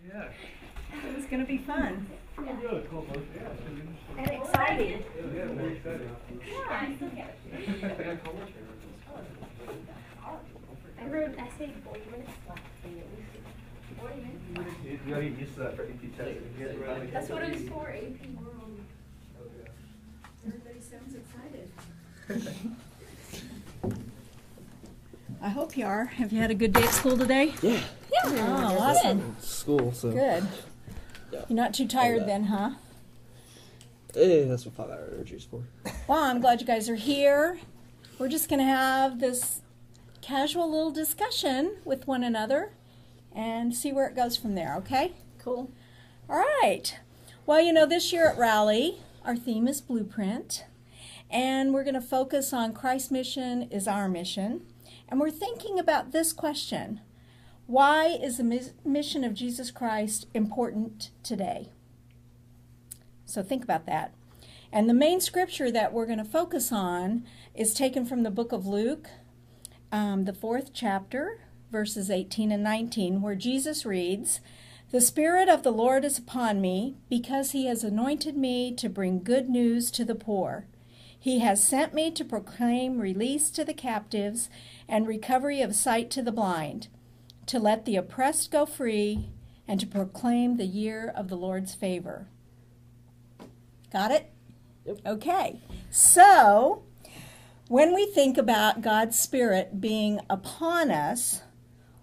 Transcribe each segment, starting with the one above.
Yeah. It's going to be fun. Yeah. And exciting. Yeah, very exciting. I wrote an essay 40 minutes left. 40 minutes? You gotta get used to that for AP testing. That's what it was for, AP World. Everybody sounds excited. I hope you are. Have you had a good day at school today? Yeah. Oh, awesome. School, so. Good. Yeah. You're not too tired then, huh? That's what 5-hour energy is for. Well, I'm glad you guys are here. We're just going to have this casual little discussion with one another and see where it goes from there, okay? Cool. All right. Well, you know, this year at Rally, our theme is Blueprint, and we're going to focus on Christ's mission is our mission, and we're thinking about this question: why is the mission of Jesus Christ important today? So think about that. And the main scripture that we're going to focus on is taken from the book of Luke, the 4th chapter, verses 18 and 19, where Jesus reads, "The Spirit of the Lord is upon me, because he has anointed me to bring good news to the poor. He has sent me to proclaim release to the captives and recovery of sight to the blind, to let the oppressed go free, and to proclaim the year of the Lord's favor." Got it? Yep. Okay. So, when we think about God's Spirit being upon us,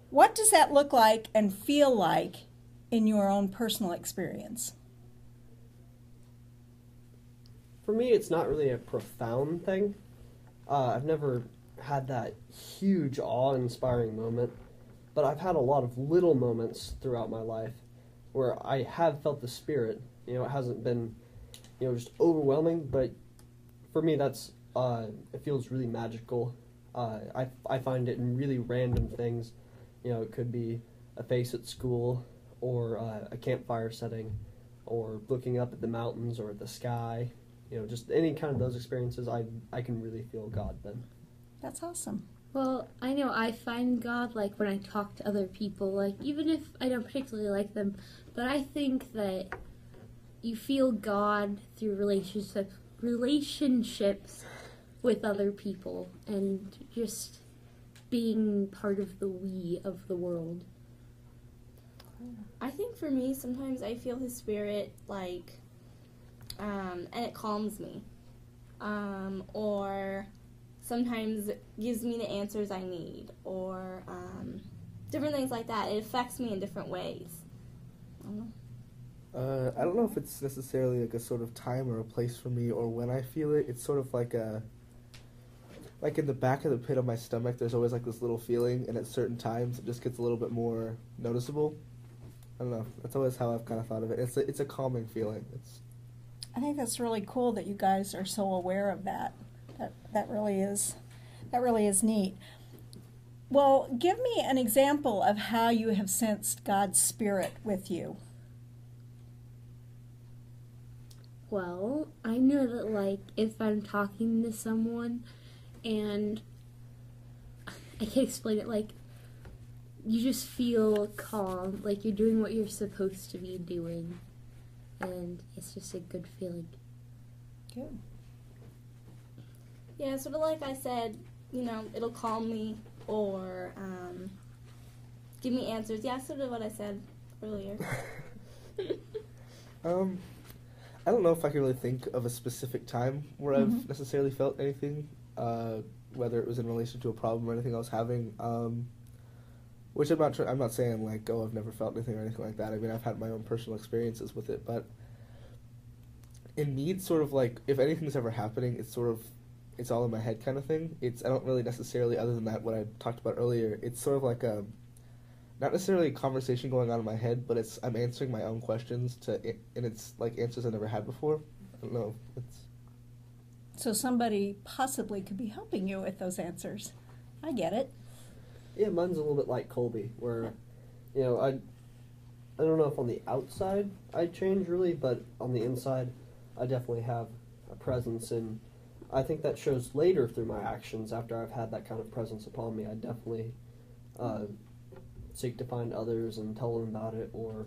what does that look like and feel like in your own personal experience? For me, it's not really a profound thing. I've never had that huge awe-inspiring moment, but I've had a lot of little moments throughout my life where I have felt the Spirit. You know, it hasn't been, just overwhelming, but for me, that's it feels really magical. I find it in really random things. It could be a face at school, or a campfire setting, or looking up at the mountains or at the sky. Just any kind of those experiences, I can really feel God then. That's awesome. Well, I know I find God, like, when I talk to other people, like, even if I don't particularly like them, but I think that you feel God through relationships with other people, and just being part of the we of the world. I think for me, sometimes I feel his Spirit, like, and it calms me. Or sometimes it gives me the answers I need, or different things like that. It affects me in different ways. I don't know. I don't know if it's necessarily like a sort of time or a place for me, or when I feel it. It's sort of like in the back of the pit of my stomach, there's always like this little feeling, and at certain times it just gets a little bit more noticeable. I don't know. That's always how I've kind of thought of it. It's a calming feeling. I think that's really cool that you guys are so aware of that. That really is neat. Well, give me an example of how you have sensed God's Spirit with you. Well, I know that, like, if I'm talking to someone and I can't explain it, like, you just feel calm, like you're doing what you're supposed to be doing, and it's just a good feeling. Good. Yeah, sort of like I said, it'll calm me, or give me answers. Yeah, sort of what I said earlier. I don't know if I can really think of a specific time where I've necessarily felt anything, whether it was in relation to a problem or anything I was having. Which I'm not saying like, oh, I've never felt anything or anything like that. I mean, I've had my own personal experiences with it, but in me, it's sort of like, if anything's ever happening, it's all in my head kind of thing. I don't really necessarily, other than that, what I talked about earlier, it's sort of like not necessarily a conversation going on in my head, but I'm answering my own questions and it's like answers I never had before. I don't know. So somebody possibly could be helping you with those answers. I get it. Yeah, mine's a little bit like Colby, where, I don't know if on the outside I change really, but on the inside I definitely have a presence, and I think that shows later through my actions after I've had that kind of presence upon me. I definitely seek to find others and tell them about it, or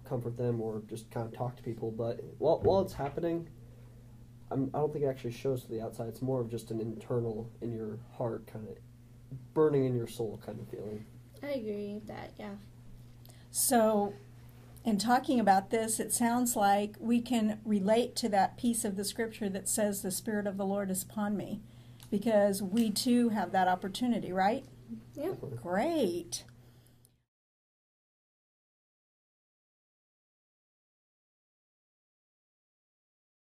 comfort them or just kind of talk to people. But while it's happening, I don't think it actually shows to the outside. It's more of just an internal, in your heart, kind of burning in your soul kind of feeling. I agree with that, yeah. So, in talking about this, it sounds like we can relate to that piece of the scripture that says the Spirit of the Lord is upon me, because we too have that opportunity, right? Yeah. Great.